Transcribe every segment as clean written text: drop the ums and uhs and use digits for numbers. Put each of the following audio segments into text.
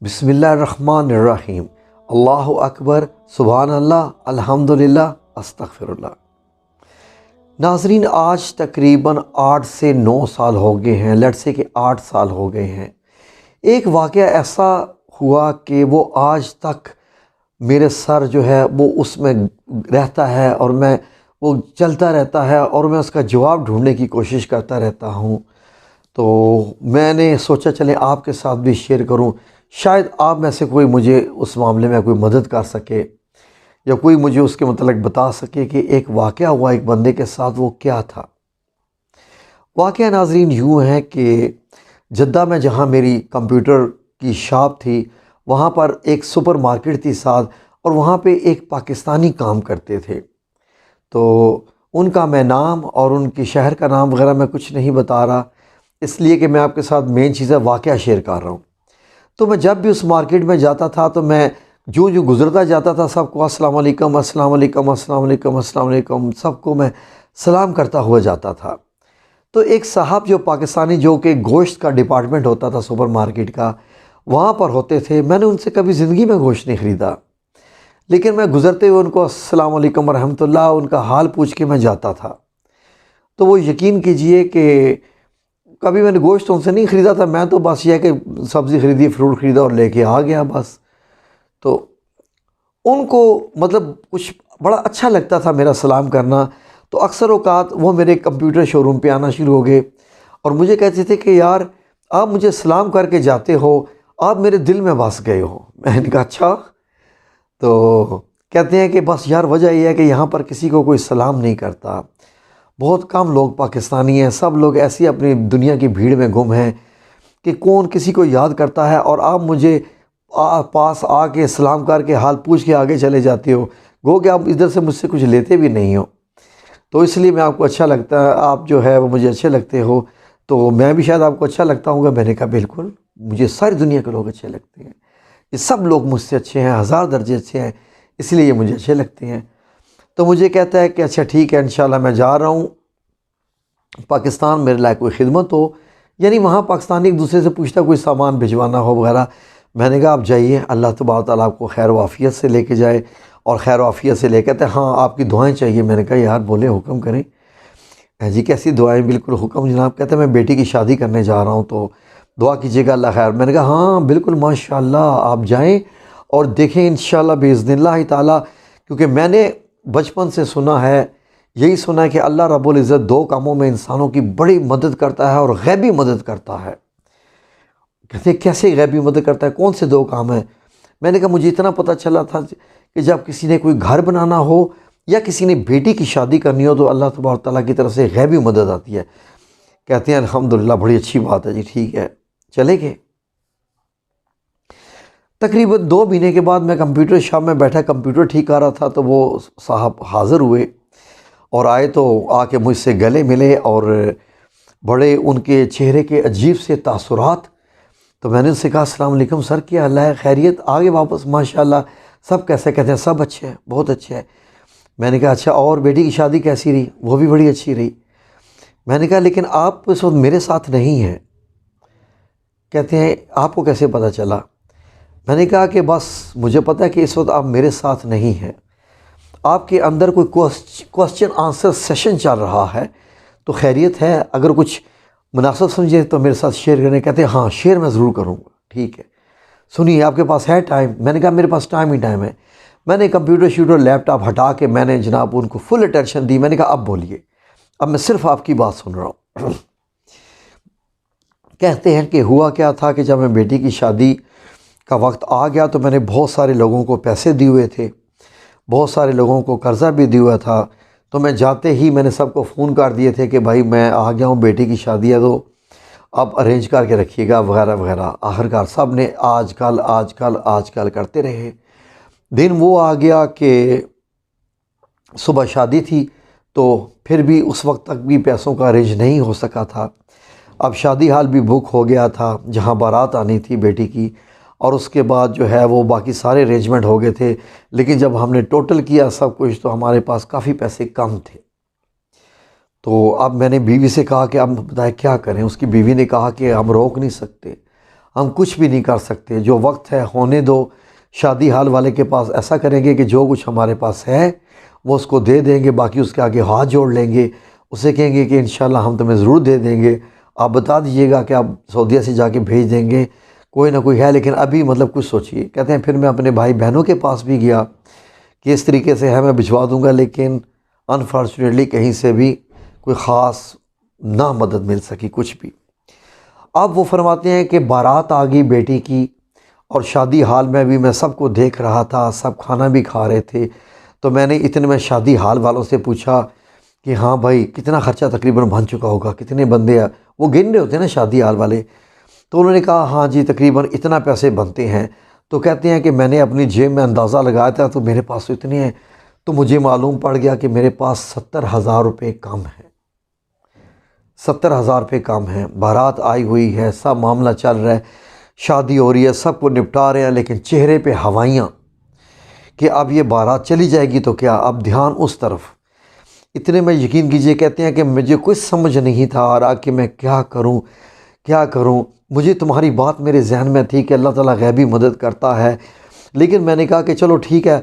بسم اللہ الرحمن الرحیم۔ اللہ اکبر، سبحان اللہ، الحمدللہ، استغفر اللہ۔ ناظرین، آج تقریباً 8 سے 9 سال ہو گئے ہیں، لیٹ سے کہ 8 سال ہو گئے ہیں۔ ایک واقعہ ایسا ہوا کہ وہ آج تک میرے سر جو ہے وہ اس میں رہتا ہے اور وہ چلتا رہتا ہے اور میں اس کا جواب ڈھونڈنے کی کوشش کرتا رہتا ہوں۔ تو میں نے سوچا چلیں آپ کے ساتھ بھی شیئر کروں، شاید آپ میں سے کوئی مجھے اس معاملے میں کوئی مدد کر سکے یا کوئی مجھے اس کے متعلق بتا سکے کہ ایک واقعہ ہوا ایک بندے کے ساتھ، وہ کیا تھا۔ واقعہ ناظرین یوں ہے کہ جدہ میں جہاں میری کمپیوٹر کی شاپ تھی، وہاں پر ایک سپر مارکیٹ تھی ساتھ، اور وہاں پہ ایک پاکستانی کام کرتے تھے۔ تو ان کا میں نام اور ان کے شہر کا نام وغیرہ میں کچھ نہیں بتا رہا، اس لیے کہ میں آپ کے ساتھ مین چیزیں واقعہ شیئر کر رہا ہوں۔ تو میں جب بھی اس مارکیٹ میں جاتا تھا تو میں جو گزرتا جاتا تھا سب کو السلام علیکم، السلام علیکم، السلام علیکم، السلام علیکم، سب کو میں سلام کرتا ہوا جاتا تھا۔ تو ایک صاحب جو پاکستانی، جو کہ گوشت کا ڈپارٹمنٹ ہوتا تھا سپر مارکیٹ کا، وہاں پر ہوتے تھے۔ میں نے ان سے کبھی زندگی میں گوشت نہیں خریدا، لیکن میں گزرتے ہوئے ان کو السلام علیکم ورحمۃ اللہ، ان کا حال پوچھ کے میں جاتا تھا۔ تو وہ یقین کیجئے کہ کبھی میں نے گوشت ان سے نہیں خریدا تھا، میں تو بس یہ کہ سبزی خریدی، فروٹ خریدا اور لے کے آ گیا بس۔ تو ان کو مطلب کچھ بڑا اچھا لگتا تھا میرا سلام کرنا، تو اکثر اوقات وہ میرے کمپیوٹر شو روم پہ آنا شروع ہو گئے اور مجھے کہتے تھے کہ یار آپ مجھے سلام کر کے جاتے ہو، آپ میرے دل میں بس گئے ہو۔ میں نے کہا اچھا۔ تو کہتے ہیں کہ بس یار وجہ یہ ہے کہ یہاں پر کسی کو کوئی سلام نہیں کرتا، بہت کم لوگ پاکستانی ہیں، سب لوگ ایسی اپنی دنیا کی بھیڑ میں گم ہیں کہ کون کسی کو یاد کرتا ہے، اور آپ مجھے پاس آ کے سلام کر کے حال پوچھ کے آگے چلے جاتے ہو، گو کہ آپ ادھر سے مجھ سے کچھ لیتے بھی نہیں ہو۔ تو اس لیے میں آپ کو اچھا لگتا ہے، آپ جو ہے وہ مجھے اچھے لگتے ہو، تو میں بھی شاید آپ کو اچھا لگتا ہوں گا۔ میں نے کہا بالکل، مجھے ساری دنیا کے لوگ اچھے لگتے ہیں، یہ سب لوگ مجھ سے اچھے ہیں، 1000 درجے اچھے ہیں، اس لیے یہ مجھے اچھے لگتے ہیں۔ تو مجھے کہتا ہے کہ اچھا ٹھیک ہے، انشاءاللہ میں جا رہا ہوں پاکستان، میرے لائق کوئی خدمت ہو، یعنی وہاں پاکستانی ایک دوسرے سے پوچھتا کوئی سامان بھجوانا ہو وغیرہ۔ میں نے کہا آپ جائیے، اللہ تبارک تعالیٰ آپ کو خیر و عافیت سے لے کے جائے، اور خیر و عافیت سے لے کہتے ہیں ہاں آپ کی دعائیں چاہیے۔ میں نے کہا یار بولے، حکم کریں۔ جی کیسی دعائیں؟ بالکل حکم جناب۔ کہتے ہیں میں بیٹی کی شادی کرنے جا رہا ہوں، تو دعا کیجیے گا اللہ خیر۔ میں نے کہا ہاں بالکل ماشاءاللہ، آپ جائیں اور دیکھیں انشاءاللہ باذن اللہ تعالیٰ، کیونکہ میں نے بچپن سے سنا ہے، یہی سنا ہے کہ اللہ رب العزت 2 کاموں میں انسانوں کی بڑی مدد کرتا ہے اور غیبی مدد کرتا ہے۔ کہتے ہیں کیسے غیبی مدد کرتا ہے؟ کون سے 2 کام ہیں؟ میں نے کہا مجھے اتنا پتہ چلا تھا کہ جب کسی نے کوئی گھر بنانا ہو یا کسی نے بیٹی کی شادی کرنی ہو تو اللہ تبارک تعالیٰ کی طرف سے غیبی مدد آتی ہے۔ کہتے ہیں الحمدللہ، بڑی اچھی بات ہے جی، ٹھیک ہے چلے گئے۔ تقریباً 2 مہینے کے بعد میں کمپیوٹر شاپ میں بیٹھا، کمپیوٹر ٹھیک کر رہا تھا، تو وہ صاحب حاضر ہوئے اور آئے تو آ کے مجھ سے گلے ملے، اور بڑے ان کے چہرے کے عجیب سے تاثرات۔ تو میں نے ان سے کہا السلام علیکم سر، کیا حال ہے، خیریت؟ آگے واپس ماشاءاللہ سب کیسے؟ کہتے ہیں سب اچھے ہیں، بہت اچھے ہیں۔ میں نے کہا اچھا، اور بیٹی کی شادی کیسی رہی؟ وہ بھی بڑی اچھی رہی۔ میں نے کہا لیکن آپ اس وقت میرے ساتھ نہیں ہیں۔ کہتے ہیں آپ کو کیسے پتہ چلا؟ میں نے کہا کہ بس مجھے پتہ ہے کہ اس وقت آپ میرے ساتھ نہیں ہیں، آپ کے اندر کوئی کوسچن آنسر سیشن چل رہا ہے، تو خیریت ہے؟ اگر کچھ مناسب سمجھے تو میرے ساتھ شیئر کریں۔ کہتے ہیں ہاں شیئر میں ضرور کروں گا، ٹھیک ہے سنیے آپ کے پاس ہے ٹائم؟ میں نے کہا میرے پاس ٹائم ہی ٹائم ہے۔ میں نے کمپیوٹر شوٹر لیپ ٹاپ ہٹا کے میں نے جناب ان کو فل اٹینشن دی۔ میں نے کہا اب بولیے، اب میں صرف آپ کی بات سن رہا ہوں۔ کہتے ہیں کہ ہوا کیا تھا کہ جب میں بیٹی کی شادی کا وقت آ گیا تو میں نے بہت سارے لوگوں کو پیسے دیے ہوئے تھے، بہت سارے لوگوں کو قرضہ بھی دیا ہوا تھا، تو میں جاتے ہی میں نے سب کو فون کر دیے تھے کہ بھائی میں آ گیا ہوں، بیٹی کی شادی ہے تو آپ ارینج کر کے رکھیے گا وغیرہ وغیرہ۔ آخرکار سب نے آج کل آج کل آج کل کرتے رہے۔ دن وہ آ گیا کہ صبح شادی تھی، تو پھر بھی اس وقت تک بھی پیسوں کا ارینج نہیں ہو سکا تھا۔ اب شادی ہال بھی بک ہو گیا تھا جہاں بارات آنی تھی بیٹی کی، اور اس کے بعد جو ہے وہ باقی سارے ارینجمنٹ ہو گئے تھے، لیکن جب ہم نے ٹوٹل کیا سب کچھ تو ہمارے پاس کافی پیسے کم تھے۔ تو اب میں نے بیوی سے کہا کہ اب بتائیں کیا کریں؟ اس کی بیوی نے کہا کہ ہم روک نہیں سکتے، ہم کچھ بھی نہیں کر سکتے، جو وقت ہے ہونے دو۔ شادی حال والے کے پاس ایسا کریں گے کہ جو کچھ ہمارے پاس ہے وہ اس کو دے دیں گے، باقی اس کے آگے ہاتھ جوڑ لیں گے، اسے کہیں گے کہ انشاءاللہ ہم تمہیں ضرور دے دیں گے، آپ بتا دیجئے گا کہ آپ سعودیہ سے جا کے بھیج دیں گے، کوئی نہ کوئی ہے، لیکن ابھی مطلب کچھ سوچیے۔ کہتے ہیں پھر میں اپنے بھائی بہنوں کے پاس بھی گیا کہ اس طریقے سے ہے میں بھجوا دوں گا، لیکن انفارچونیٹلی کہیں سے بھی کوئی خاص نہ مدد مل سکی کچھ بھی۔ اب وہ فرماتے ہیں کہ بارات آ گئی بیٹی کی، اور شادی حال میں بھی میں سب کو دیکھ رہا تھا، سب کھانا بھی کھا رہے تھے، تو میں نے اتنے میں شادی حال والوں سے پوچھا کہ ہاں بھائی کتنا خرچہ تقریباً بن چکا ہوگا، کتنے بندے ہیں، وہ گن رہے ہوتے ہیں نا شادی حال والے، تو انہوں نے کہا ہاں جی تقریباً اتنا پیسے بنتے ہیں۔ تو کہتے ہیں کہ میں نے اپنی جیب میں اندازہ لگایا تھا تو میرے پاس تو اتنے ہیں، تو مجھے معلوم پڑ گیا کہ میرے پاس 70,000 روپے کم ہیں، 70,000 روپے کم ہیں۔ بارات آئی ہوئی ہے، سب معاملہ چل رہا ہے، شادی ہو رہی ہے، سب کو نپٹا رہے ہیں، لیکن چہرے پہ ہوائیاں کہ اب یہ بارات چلی جائے گی تو کیا، اب دھیان اس طرف۔ اتنے میں یقین کیجئے کہتے ہیں کہ مجھے کچھ سمجھ نہیں تھا آ رہا کہ میں کیا کروں کیا کروں۔ مجھے تمہاری بات میرے ذہن میں تھی کہ اللہ تعالیٰ غیبی مدد کرتا ہے، لیکن میں نے کہا کہ چلو ٹھیک ہے۔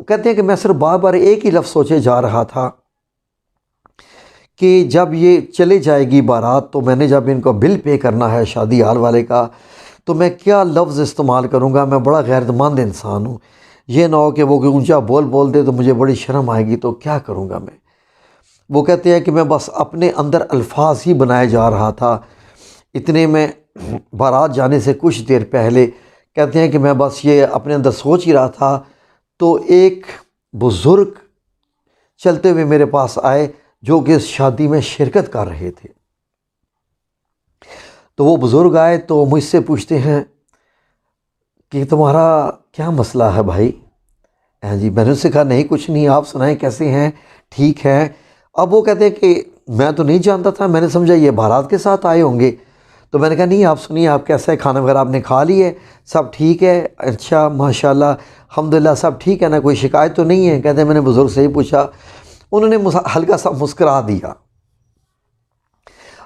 کہتے ہیں کہ میں صرف بار بار ایک ہی لفظ سوچے جا رہا تھا کہ جب یہ چلے جائے گی بارات تو میں نے جب ان کو بل پے کرنا ہے شادی حال والے کا، تو میں کیا لفظ استعمال کروں گا، میں بڑا غیرتمند انسان ہوں، یہ نہ ہو کہ وہ اونچا بول دے تو مجھے بڑی شرم آئے گی، تو کیا کروں گا میں۔ وہ کہتے ہیں کہ میں بس اپنے اندر الفاظ ہی بنائے جا رہا تھا۔ اتنے میں بارات جانے سے کچھ دیر پہلے کہتے ہیں کہ میں بس یہ اپنے اندر سوچ ہی رہا تھا، تو ایک بزرگ چلتے ہوئے میرے پاس آئے جو کہ اس شادی میں شرکت کر رہے تھے۔ تو وہ بزرگ آئے تو مجھ سے پوچھتے ہیں کہ تمہارا کیا مسئلہ ہے بھائی؟ جی میں نے اس سے کہا نہیں کچھ نہیں، آپ سنائیں کیسے ہیں، ٹھیک ہیں؟ اب وہ کہتے ہیں کہ میں تو نہیں جانتا تھا، میں نے سمجھا یہ بارات کے ساتھ آئے ہوں گے، تو میں نے کہا نہیں آپ سنیے، آپ کیسا ہے، کھانا وغیرہ آپ نے کھا لی ہے، سب ٹھیک ہے؟ اچھا ماشاءاللہ الحمدللہ سب ٹھیک ہے نا، کوئی شکایت تو نہیں ہے؟ کہتے ہیں میں نے بزرگ سے ہی پوچھا، انہوں نے ہلکا سا مسکرا دیا۔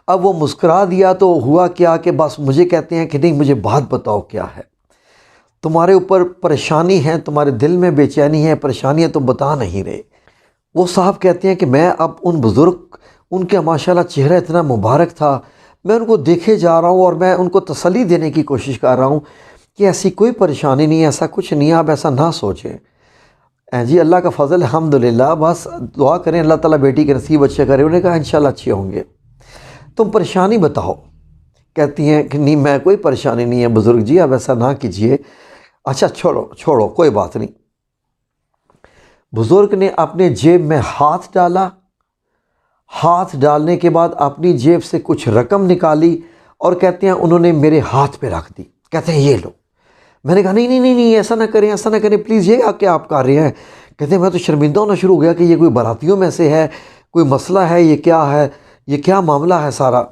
اب وہ مسکرا دیا تو ہوا کیا کہ بس مجھے کہتے ہیں کہ نہیں مجھے بات بتاؤ کیا ہے، تمہارے اوپر پریشانی ہے، تمہارے دل میں بے چینی ہے، پریشانی ہے، تم بتا نہیں رہے۔ وہ صاحب کہتے ہیں کہ میں اب ان بزرگ، ان کے ماشاءاللہ چہرہ اتنا مبارک تھا، میں ان کو دیکھے جا رہا ہوں اور میں ان کو تسلی دینے کی کوشش کر رہا ہوں کہ ایسی کوئی پریشانی نہیں ہے، ایسا کچھ نہیں ہے، آپ ایسا نہ سوچیں۔ جی اللہ کا فضل الحمدللہ، بس دعا کریں اللہ تعالیٰ بیٹی کے نصیب اچھے کرے۔ انہوں نے کہا انشاءاللہ اچھے ہوں گے، تم پریشانی بتاؤ۔ کہتی ہیں کہ نہیں میں کوئی پریشانی نہیں ہے بزرگ جی، آپ ایسا نہ کیجئے۔ اچھا چھوڑو کوئی بات نہیں۔ بزرگ نے اپنے جیب میں ہاتھ ڈالا، ہاتھ ڈالنے کے بعد اپنی جیب سے کچھ رقم نکالی اور کہتے ہیں انہوں نے میرے ہاتھ پہ رکھ دی، کہتے ہیں یہ لو۔ میں نے کہا نہیں ایسا نہ کریں، ایسا نہ کریں پلیز، یہ کیا آپ کر رہے ہیں؟ کہتے ہیں میں تو شرمندہ ہونا شروع ہو گیا کہ یہ کوئی باراتیوں میں سے ہے، کوئی مسئلہ ہے، یہ کیا ہے، یہ کیا معاملہ ہے سارا؟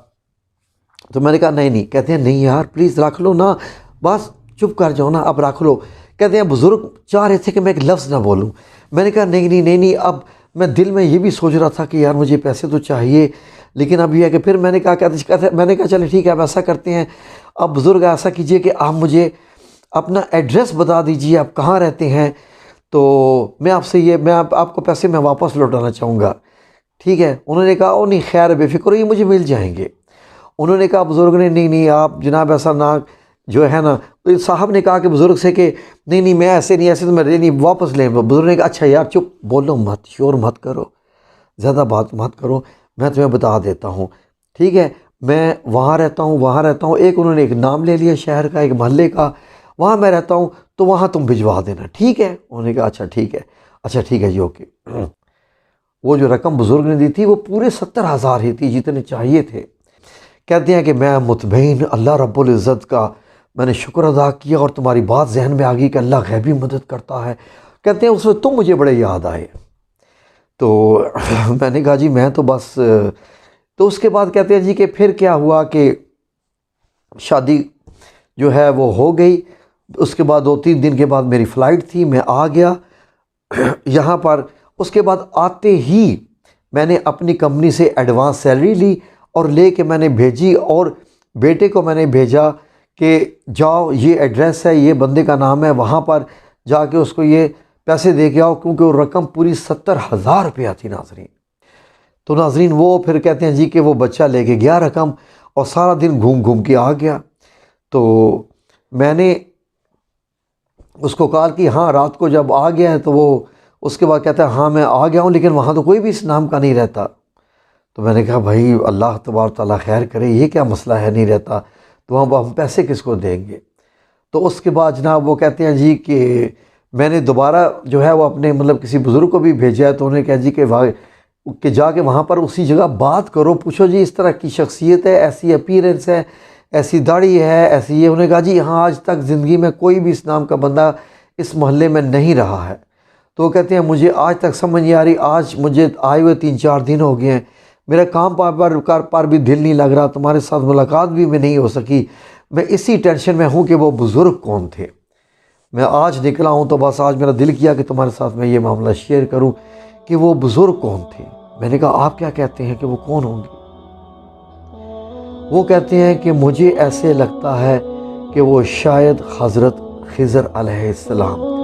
تو میں نے کہا نہیں، کہتے ہیں نہیں یار پلیز رکھ لو نا، بس چپ کر جاؤ نا، اب رکھ لو۔ کہتے ہیں بزرگ چاہ رہے تھے کہ میں ایک لفظ نہ بولوں، میں نے کہا نہیں، اب میں دل میں یہ بھی سوچ رہا تھا کہ یار مجھے پیسے تو چاہیے، لیکن اب یہ ہے کہ پھر میں نے کہا چلے ٹھیک ہے اب ایسا کرتے ہیں، اب بزرگ ایسا کیجئے کہ آپ مجھے اپنا ایڈریس بتا دیجئے، آپ کہاں رہتے ہیں، تو میں آپ کو پیسے میں واپس لوٹانا چاہوں گا، ٹھیک ہے؟ انہوں نے کہا نہیں خیر بے فکر یہ مجھے مل جائیں گے۔ انہوں نے کہا بزرگ نے نہیں آپ جناب ایسا نہ جو ہے نا، صاحب نے کہا کہ بزرگ سے کہ نہیں میں ایسے تو میں نہیں واپس لیں۔ بزرگ نے کہا اچھا یار چپ بولو مت، شور مت کرو، زیادہ بات مت کرو، میں تمہیں بتا دیتا ہوں، ٹھیک ہے؟ میں وہاں رہتا ہوں، ایک انہوں نے ایک نام لے لیا شہر کا، ایک محلے کا، وہاں میں رہتا ہوں، تو وہاں تم بھجوا دینا، ٹھیک ہے؟ انہوں نے کہا اچھا ٹھیک ہے جی اوکے۔ وہ جو رقم بزرگ نے دی تھی وہ پورے 70,000 ہی تھی جتنے چاہیے تھے۔ کہتے ہیں کہ میں مطمئن اللہ رب العزت کا میں نے شکر ادا کیا اور تمہاری بات ذہن میں آ گئی کہ اللہ غیبی مدد کرتا ہے۔ کہتے ہیں اس میں تم مجھے بڑے یاد آئے، تو میں نے کہا جی میں تو بس، تو اس کے بعد کہتے ہیں جی کہ پھر کیا ہوا کہ شادی جو ہے وہ ہو گئی، اس کے بعد 2-3 دن کے بعد میری فلائٹ تھی، میں آ گیا یہاں پر۔ اس کے بعد آتے ہی میں نے اپنی کمپنی سے ایڈوانس سیلری لی اور لے کے میں نے بھیجی، اور بیٹے کو میں نے بھیجا کہ جاؤ یہ ایڈریس ہے، یہ بندے کا نام ہے، وہاں پر جا کے اس کو یہ پیسے دے کے آؤ، کیونکہ وہ رقم پوری 70,000 روپیہ تھی ناظرین۔ تو ناظرین وہ پھر کہتے ہیں جی کہ وہ بچہ لے کے گیا رقم، اور سارا دن گھوم گھوم کے آ گیا۔ تو میں نے اس کو کہا کہ ہاں رات کو جب آ گیا ہے، تو وہ اس کے بعد کہتا ہے ہاں میں آ گیا ہوں، لیکن وہاں تو کوئی بھی اس نام کا نہیں رہتا۔ تو میں نے کہا بھائی اللہ تبارک تعالیٰ خیر کرے، یہ کیا مسئلہ ہے نہیں رہتا، تو وہاں ہم پیسے کس کو دیں گے؟ تو اس کے بعد جناب وہ کہتے ہیں جی کہ میں نے دوبارہ جو ہے وہ اپنے مطلب کسی بزرگ کو بھی بھیجا ہے، تو انہوں نے کہا جی کہ جا کے وہاں پر اسی جگہ بات کرو، پوچھو جی اس طرح کی شخصیت ہے، ایسی اپیرنس ہے، ایسی داڑھی ہے، ایسی یہ۔ انہوں نے کہا جی ہاں آج تک زندگی میں کوئی بھی اس نام کا بندہ اس محلے میں نہیں رہا ہے۔ تو وہ کہتے ہیں مجھے آج تک سمجھ نہیں آ رہی، آج مجھے آئے ہوئے 3-4 دن ہو گئے ہیں، میرا کام پر بھی دل نہیں لگ رہا، تمہارے ساتھ ملاقات بھی میں نہیں ہو سکی، میں اسی ٹینشن میں ہوں کہ وہ بزرگ کون تھے۔ میں آج نکلا ہوں تو بس آج میرا دل کیا کہ تمہارے ساتھ میں یہ معاملہ شیئر کروں کہ وہ بزرگ کون تھے۔ میں نے کہا آپ کیا کہتے ہیں کہ وہ کون ہوں گے؟ وہ کہتے ہیں کہ مجھے ایسے لگتا ہے کہ وہ شاید حضرت خضر علیہ السلام